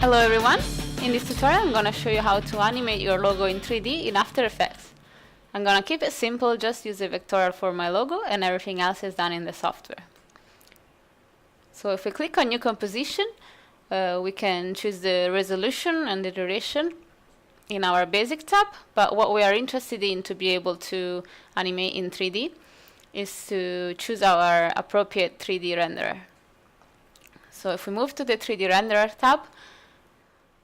Hello everyone! In this tutorial I'm going to show you how to animate your logo in 3D in After Effects. I'm going to keep it simple, just use a vectorial for my logo and everything else is done in the software. So if we click on New Composition, we can choose the resolution and the duration in our Basic tab, but what we are interested in to be able to animate in 3D is to choose our appropriate 3D renderer. So if we move to the 3D renderer tab,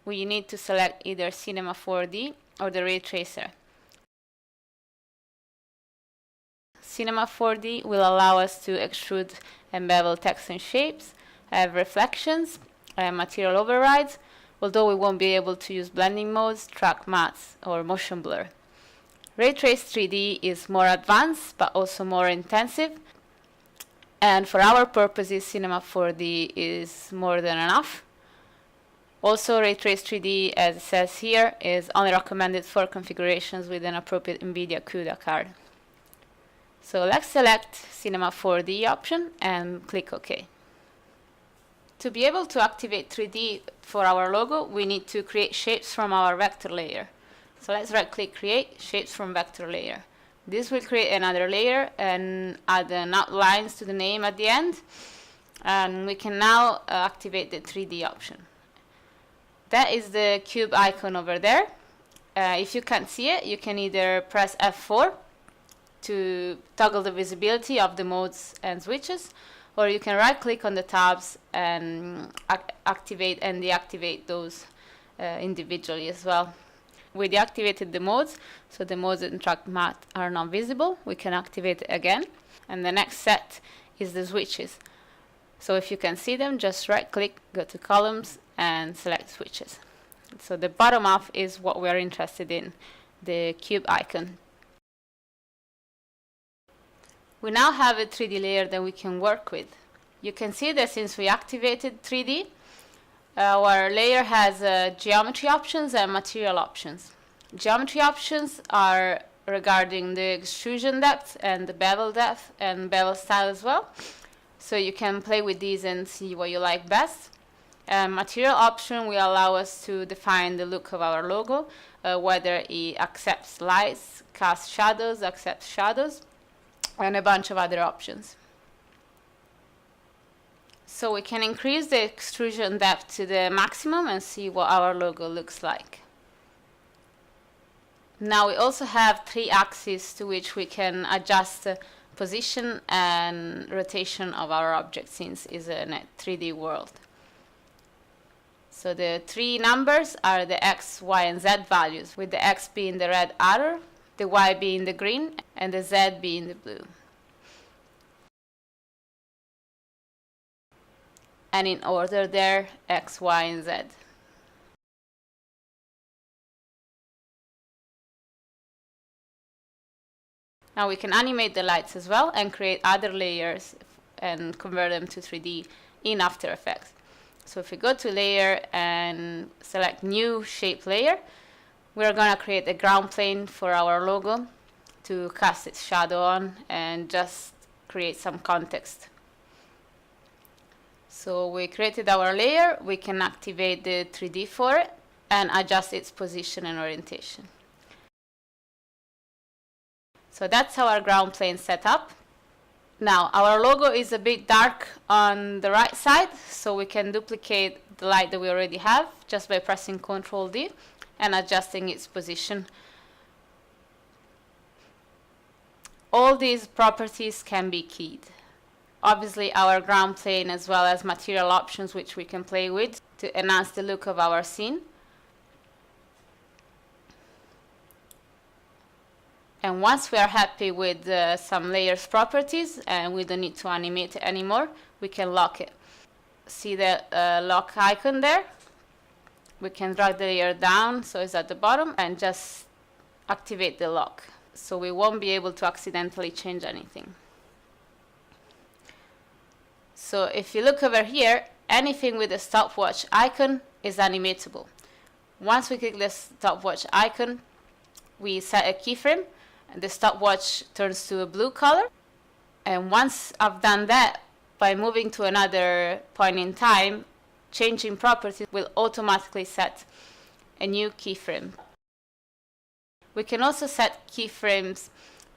we need to select either Cinema 4D or the Ray Tracer. Cinema 4D will allow us to extrude and bevel text and shapes, have reflections, and material overrides, although we won't be able to use blending modes, track mattes, or motion blur. Ray Trace 3D is more advanced, but also more intensive, and for our purposes, Cinema 4D is more than enough. Also, Ray Trace 3D, as it says here, is only recommended for configurations with an appropriate NVIDIA CUDA card. So let's select Cinema 4D option and click OK. To be able to activate 3D for our logo, we need to create shapes from our vector layer. So let's right-click Create Shapes from Vector Layer. This will create another layer and add an outlines to the name at the end. And we can now activate the 3D option. That is the cube icon over there. If you can't see it, you can either press F4 to toggle the visibility of the modes and switches, or you can right-click on the tabs and activate and deactivate those individually as well. We deactivated the modes, so the modes and track matte are not visible. We can activate it again. And the next set is the switches. So if you can see them, just right-click, go to Columns, and select Switches. So the bottom half is what we are interested in, the cube icon. We now have a 3D layer that we can work with. You can see that since we activated 3D, our layer has geometry options and material options. Geometry options are regarding the extrusion depth and the bevel depth and bevel style as well. So you can play with these and see what you like best. Material option will allow us to define the look of our logo, whether it accepts lights, casts shadows, accepts shadows, and a bunch of other options. So we can increase the extrusion depth to the maximum and see what our logo looks like. Now we also have 3 axes to which we can adjust the position and rotation of our object, since it's in a 3D world. So the 3 numbers are the X, Y, and Z values, with the X being the red arrow, the Y being the green, and the Z being the blue. And in order there, X, Y, and Z. Now we can animate the lights as well and create other layers and convert them to 3D in After Effects. So if we go to Layer and select New Shape Layer, we're going to create a ground plane for our logo to cast its shadow on and just create some context. So we created our layer, we can activate the 3D for it and adjust its position and orientation. So that's our ground plane set up. Now our logo is a bit dark on the right side, so we can duplicate the light that we already have just by pressing Ctrl D and adjusting its position. All these properties can be keyed. Obviously our ground plane as well as material options which we can play with to enhance the look of our scene. And once we are happy with some layers properties and we don't need to animate it anymore, we can lock it. See the lock icon there? We can drag the layer down so it's at the bottom and just activate the lock. So we won't be able to accidentally change anything. So if you look over here, anything with the stopwatch icon is animatable. Once we click the stopwatch icon, we set a keyframe. The stopwatch turns to a blue color, and once I've done that, by moving to another point in time, changing properties will automatically set a new keyframe. We can also set keyframes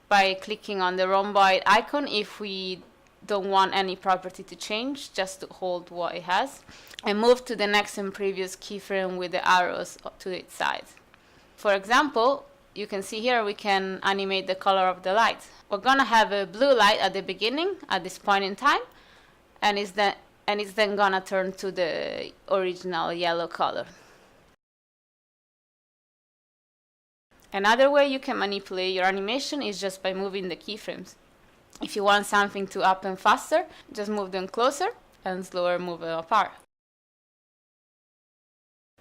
by clicking on the rhomboid icon if we don't want any property to change, just to hold what it has, and move to the next and previous keyframe with the arrows to its sides. For example, you can see here we can animate the color of the light. We're gonna have a blue light at the beginning, at this point in time, and it's then gonna turn to the original yellow color. Another way you can manipulate your animation is just by moving the keyframes. If you want something to happen faster, just move them closer and slower move them apart.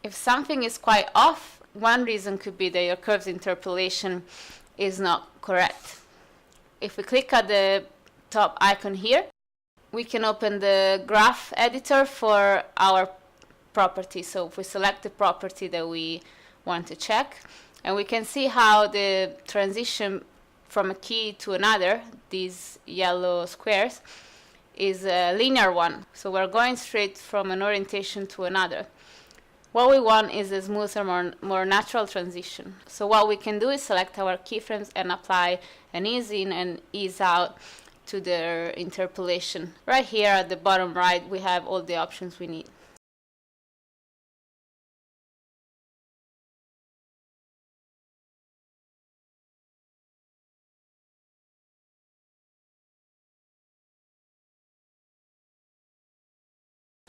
If something is quite off, one reason could be that your curve's interpolation is not correct. If we click at the top icon here, we can open the graph editor for our property. So if we select the property that we want to check, and we can see how the transition from a key to another, these yellow squares, is a linear one. So we're going straight from an orientation to another. What we want is a smoother, more natural transition. So what we can do is select our keyframes and apply an ease in and ease out to their interpolation. Right here at the bottom right, we have all the options we need.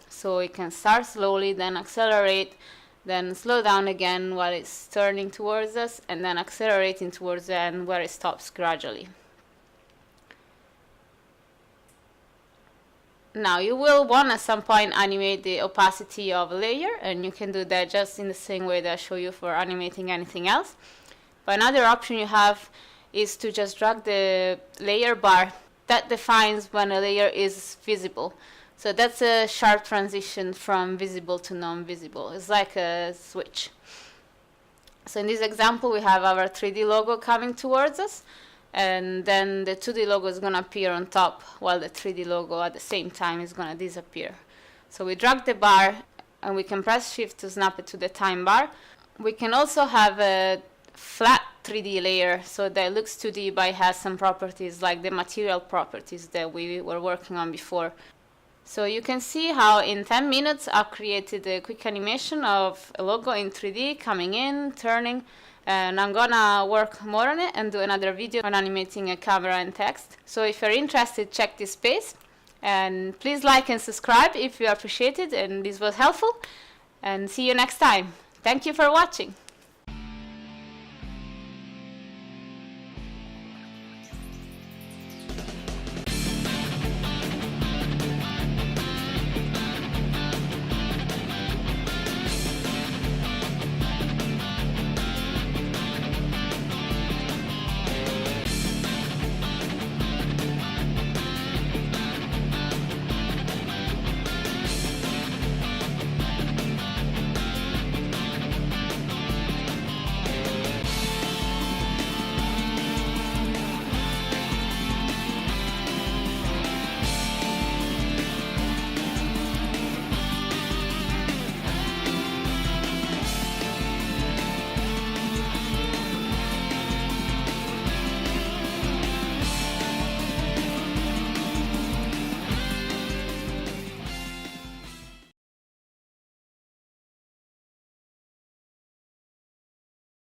So it can start slowly, then accelerate, then slow down again while it's turning towards us, and then accelerating towards the end where it stops gradually. Now you will want at some point animate the opacity of a layer, and you can do that just in the same way that I show you for animating anything else. But another option you have is to just drag the layer bar. That defines when a layer is visible. So that's a sharp transition from visible to non-visible. It's like a switch. So in this example, we have our 3D logo coming towards us, and then the 2D logo is going to appear on top, while the 3D logo at the same time is going to disappear. So we drag the bar, and we can press Shift to snap it to the time bar. We can also have a flat 3D layer, so that looks 2D but has some properties like the material properties that we were working on before. So you can see how in 10 minutes I've created a quick animation of a logo in 3D coming in, turning, and I'm gonna work more on it and do another video on animating a camera and text. So if you're interested, check this space, and please like and subscribe if you appreciate it and this was helpful, and see you next time. Thank you for watching.